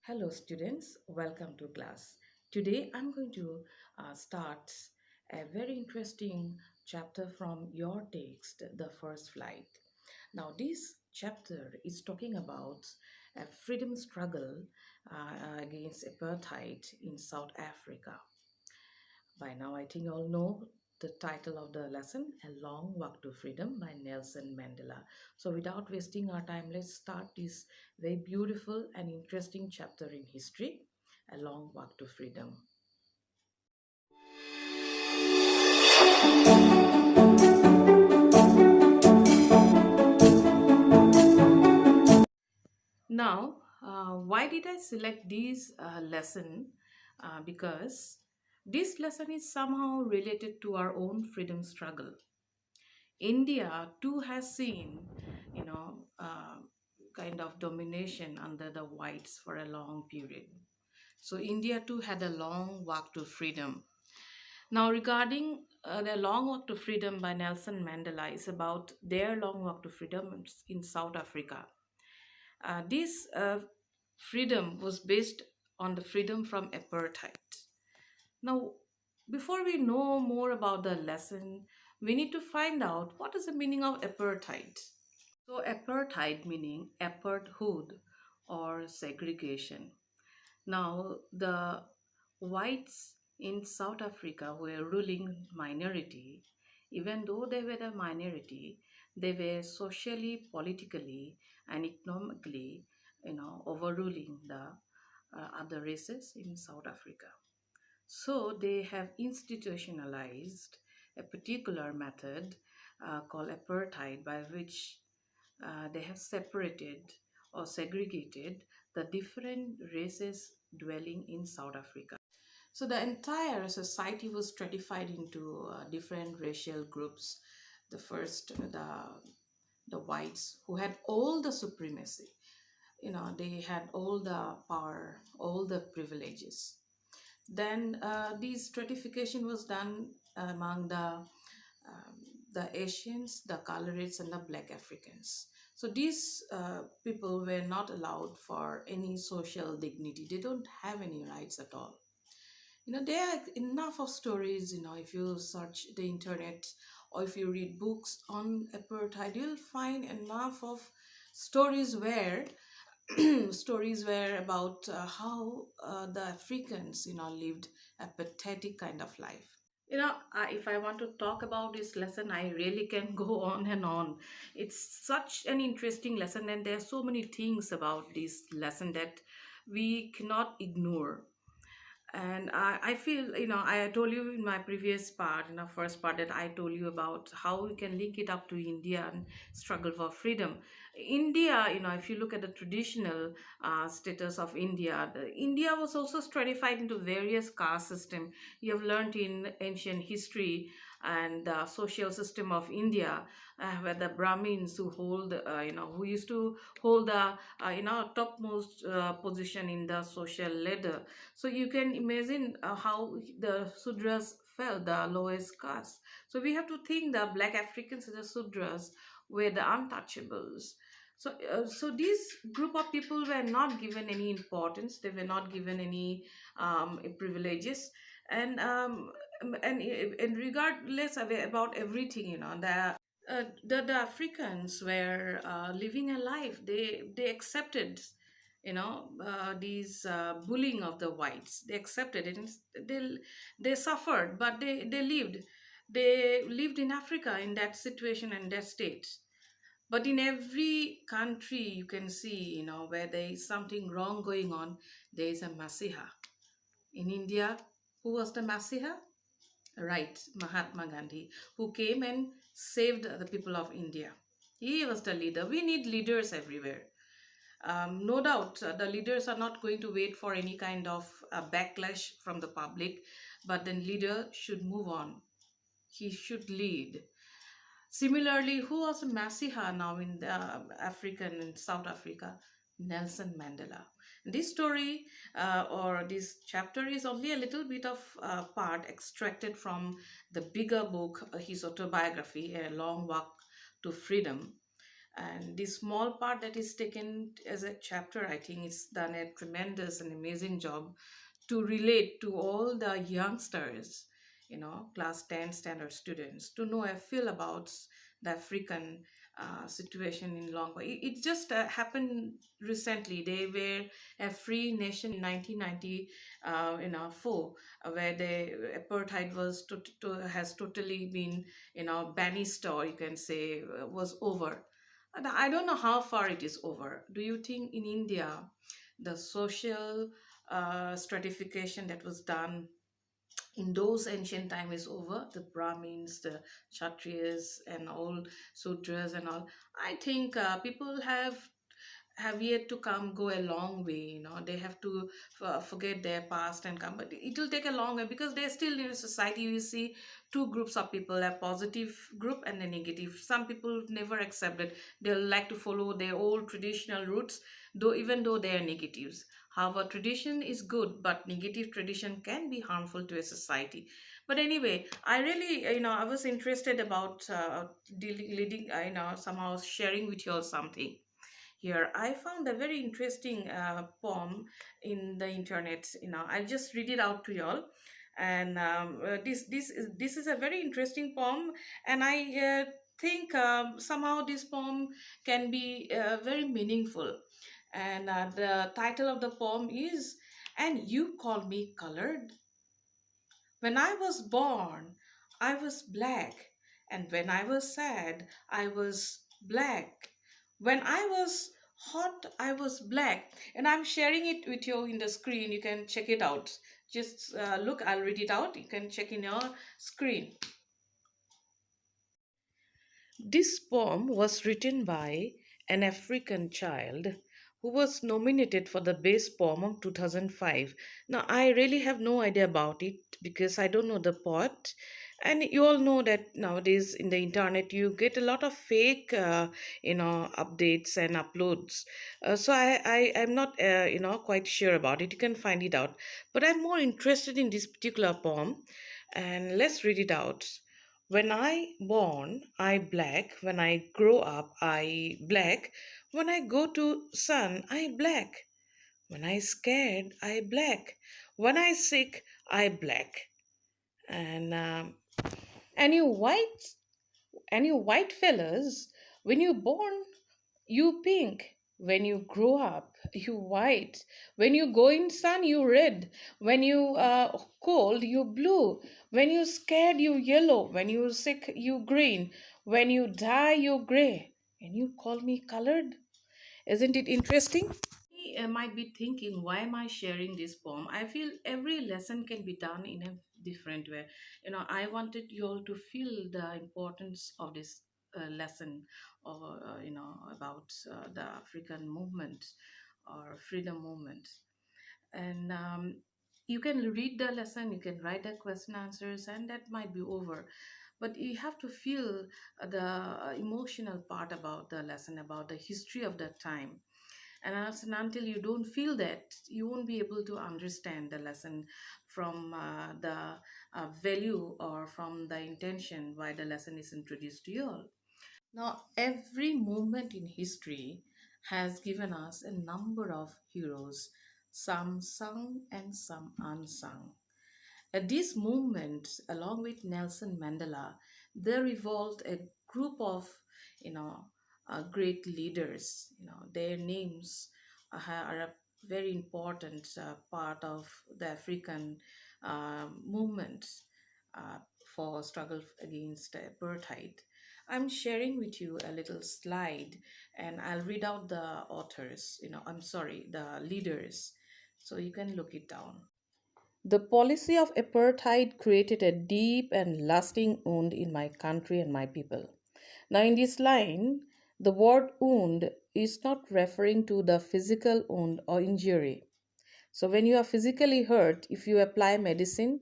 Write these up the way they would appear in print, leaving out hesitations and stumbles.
Hello, students. Welcome to class. Today, I'm going to start a very interesting chapter from your text, The First Flight. Now, this chapter is talking about a freedom struggle against apartheid in South Africa. By now, I think you all know the title of the lesson, A Long Walk to Freedom by Nelson Mandela. So, without wasting our time, let's start this very beautiful and interesting chapter in history, A Long Walk to Freedom. Now, why did I select this lesson? Because this lesson is somehow related to our own freedom struggle. India too has seen, kind of domination under the whites for a long period. So India too had a long walk to freedom. Now, regarding the long walk to freedom by Nelson Mandela is about their long walk to freedom in South Africa. This freedom was based on the freedom from apartheid. Now, before we know more about the lesson, we need to find out what is the meaning of apartheid. So, apartheid meaning apartheid or segregation. Now, the whites in South Africa were ruling minority. Even though they were the minority, they were socially, politically, and economically, overruling the other races in South Africa. So they have institutionalized a particular method called apartheid, by which they have separated or segregated the different races dwelling in South Africa. So the entire society was stratified into different racial groups. The first, the whites, who had all the supremacy. They had all the power, all the privileges. Then this stratification was done among the Asians, the colorists, and the Black Africans. So these people were not allowed for any social dignity. They don't have any rights at all. There are enough of stories. If you search the internet or if you read books on apartheid, you'll find enough of stories where stories were about how the Africans, lived a pathetic kind of life. If I want to talk about this lesson, I really can go on and on. It's such an interesting lesson, and there are so many things about this lesson that we cannot ignore. And I feel, I told you in my previous part, in the first part, that I told you about how we can link it up to India and struggle for freedom. India, if you look at the traditional status of India, India was also stratified into various caste system. You have learned in ancient history and the social system of India, where the Brahmins who hold, who used to hold the, topmost position in the social ladder. So you can imagine how the Sudras felt, the lowest caste. So we have to think the Black Africans and the Sudras were the untouchables. So this group of people were not given any importance. They were not given any privileges, and and regardless about everything, the Africans were living a life. They accepted, these bullying of the whites. They accepted it. And they suffered, but they lived. They lived in Africa in that situation and that state. But in every country, you can see, where there is something wrong going on, there is a Masiha. In India, who was the Masiha? Right, Mahatma Gandhi, who came and saved the people of India. He was the leader. We need leaders everywhere. No doubt, the leaders are not going to wait for any kind of backlash from the public, but the leader should move on. He should lead. Similarly, who was Masiha now in the African in South Africa? Nelson Mandela. This story or this chapter is only a little bit of part extracted from the bigger book, his autobiography, A Long Walk to Freedom. And the small part that is taken as a chapter, I think it's done a tremendous and amazing job to relate to all the youngsters, class 10 standard students, to know a feel about the African situation in Longwa. It just happened recently. They were a free nation in 1990, 4, where the apartheid has totally been, banished, or you can say was over. And I don't know how far it is over. Do you think in India the social stratification that was done in those ancient time is over? The Brahmins, the Kshatriyas, and all Sudras and all. I think people have yet to come go a long way. They have to forget their past and come, but it will take a long way, because they're still in a society. You see two groups of people, a positive group and a negative. Some people never accept it. They'll like to follow their old traditional roots, though even though they are negatives. However, tradition is good, but negative tradition can be harmful to a society. But anyway, I really, I was interested about leading, somehow sharing with you all something here. I found a very interesting poem in the internet. I'll just read it out to y'all. And this is a very interesting poem, and I think somehow this poem can be very meaningful. And the title of the poem is "And You Call Me Colored." When I was born, I was black, and when I was sad, I was black. When I was hot, I was black. And I'm sharing it with you in the screen. You can check it out. Just look, I'll read it out. You can check in your screen. This poem was written by an African child who was nominated for the Best Poem of 2005. Now, I really have no idea about it because I don't know the poet. And you all know that nowadays in the internet you get a lot of fake, updates and uploads. So I'm not, quite sure about it. You can find it out. But I'm more interested in this particular poem, and let's read it out. When I born, I black. When I grow up, I black. When I go to sun, I black. When I scared, I black. When I sick, I black. And and you white and you white fellas, when you born, you pink. When you grow up, you white. When you go in sun, you red. When you cold, you blue. When you scared, you yellow. When you sick, you green. When you die, you gray. And you call me colored? Isn't it interesting? You might be thinking, why am I sharing this poem? I feel every lesson can be done in a different way. I wanted you all to feel the importance of this lesson, or about the African movement or freedom movement. And you can read the lesson, you can write the question answers, and that might be over. But you have to feel the emotional part about the lesson, about the history of that time. And until you don't feel that, you won't be able to understand the lesson from the value, or from the intention why the lesson is introduced to you all. Now, every moment in history has given us a number of heroes, some sung and some unsung. At these movements, along with Nelson Mandela, there evolved a group of, you know, great leaders. Their names are a very important part of the African movement for struggle against apartheid. I'm sharing with you a little slide, and I'll read out the authors. I'm sorry, the leaders, so you can look it down. The policy of apartheid created a deep and lasting wound in my country and my people. Now, in this line, the word wound is not referring to the physical wound or injury. So, when you are physically hurt, if you apply medicine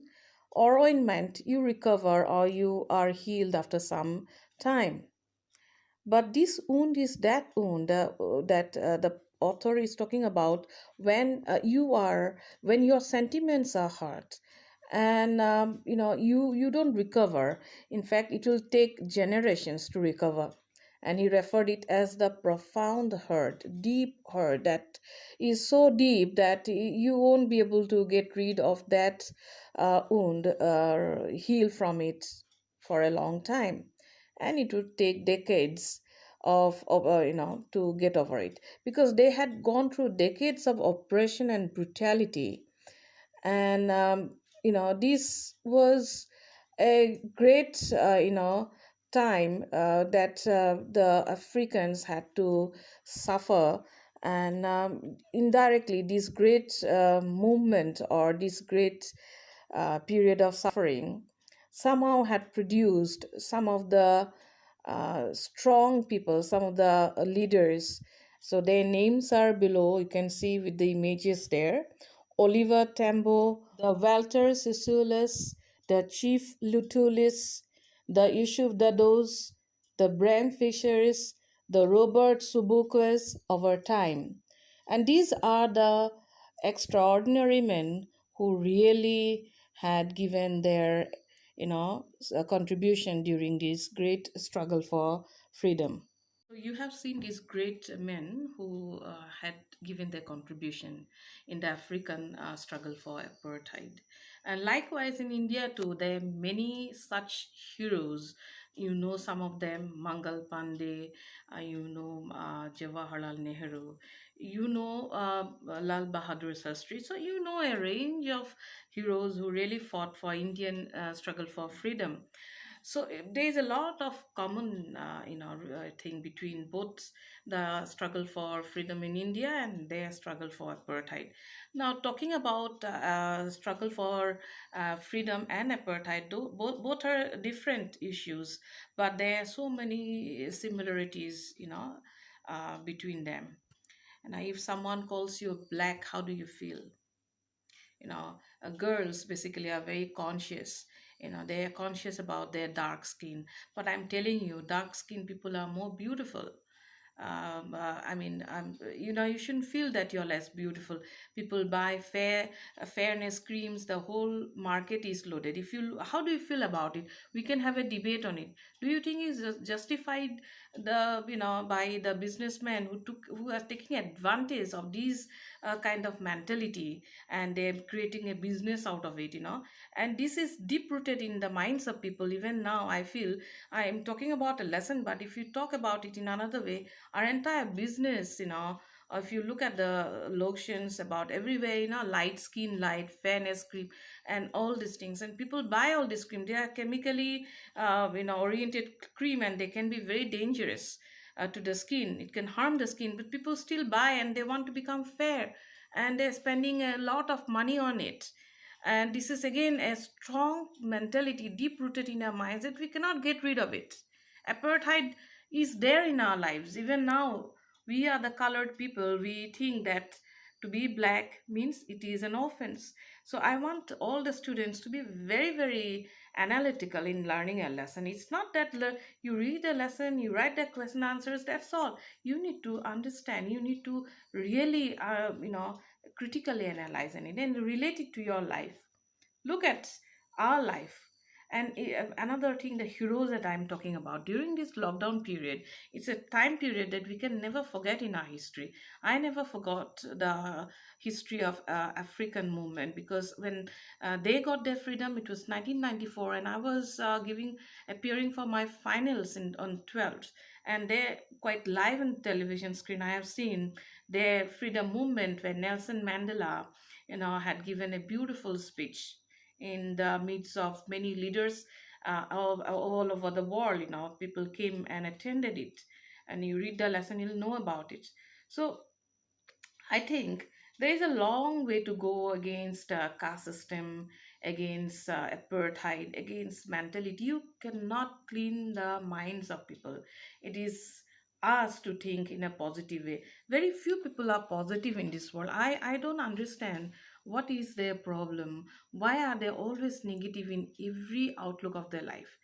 or ointment, you recover or you are healed after some time. But this wound is that wound that the author is talking about when when your sentiments are hurt, and you don't recover. In fact, it will take generations to recover. and he referred it as the profound hurt, deep hurt that is so deep that you won't be able to get rid of that wound, heal from it for a long time, and it would take decades to get over it, because they had gone through decades of oppression and brutality. And this was a great time that the Africans had to suffer. And indirectly, this great movement, or this great period of suffering, somehow had produced some of the strong people, some of the leaders. So their names are below. You can see with the images there: Oliver Tambo, the Walter Sisulu, the Chief Lutulis, the Yusuf Dados, the Bram Fishers, the Robert Subukwes of our time. And these are the extraordinary men who really had given their contribution during this great struggle for freedom. So you have seen these great men who had given their contribution in the African struggle for apartheid. And likewise in India too, there are many such heroes. You know some of them: Mangal Pandey, Jawaharlal Nehru, Lal Bahadur Shastri. So you know a range of heroes who really fought for Indian struggle for freedom. So there is a lot of common thing between both the struggle for freedom in India and their struggle for apartheid. Now, talking about struggle for freedom and apartheid, though both are different issues, but there are so many similarities, between them. And if someone calls you black, how do you feel? Girls basically are very conscious. They are conscious about their dark skin, but I'm telling you, dark skinned people are more beautiful. You shouldn't feel that you're less beautiful. People buy fairness creams. The whole market is loaded. How do you feel about it? We can have a debate on it. Do you think it's justified, by the businessmen who are taking advantage of these kind of mentality, and they're creating a business out of it? And this is deep rooted in the minds of people. Even now, I feel I am talking about a lesson, but if you talk about it in another way, our entire business, if you look at the lotions about everywhere, light skin, light fairness cream, and all these things, and people buy all this cream. They are chemically oriented cream, and they can be very dangerous to the skin. It can harm the skin, but people still buy, and they want to become fair, and they're spending a lot of money on it. And this is again a strong mentality deep rooted in our minds that we cannot get rid of it. Apartheid is there in our lives. Even now, we are the colored people. We think that to be black means it is an offense. So I want all the students to be very, very analytical in learning a lesson. It's not that you read a lesson, you write the question answers, that's all. You need to understand. You need to really, critically analyze it and relate it to your life. Look at our life. And another thing, the heroes that I'm talking about during this lockdown period, it's a time period that we can never forget in our history. I never forgot the history of African movement, because when they got their freedom, it was 1994, and I was appearing for my finals on 12th, and they're quite live on television screen. I have seen their freedom movement where Nelson Mandela had given a beautiful speech in the midst of many leaders all over the world. People came and attended it, and you read the lesson, you'll know about it. So I think there is a long way to go against caste system, against apartheid, against mentality. You cannot clean the minds of people. It is us to think in a positive way. Very few people are positive in this world. I don't understand what is their problem. Why are they always negative in every outlook of their life?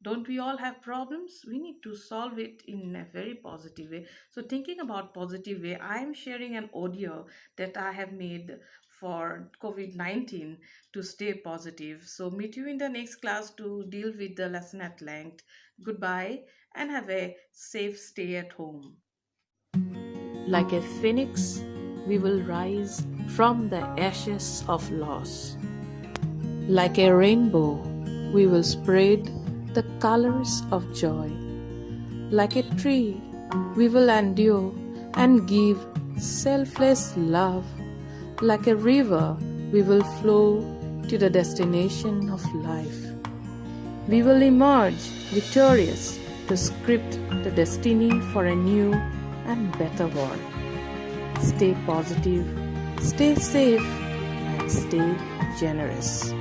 Don't we all have problems? We need to solve it in a very positive way. So thinking about positive way, I am sharing an audio that I have made for COVID-19 to stay positive. So meet you in the next class to deal with the lesson at length. Goodbye, and have a safe stay at home. Like a phoenix, we will rise from the ashes of loss. Like a rainbow, we will spread the colors of joy. Like a tree, we will endure and give selfless love. Like a river, we will flow to the destination of life. We will emerge victorious to script the destiny for a new and better world. Stay positive, stay safe, and stay generous.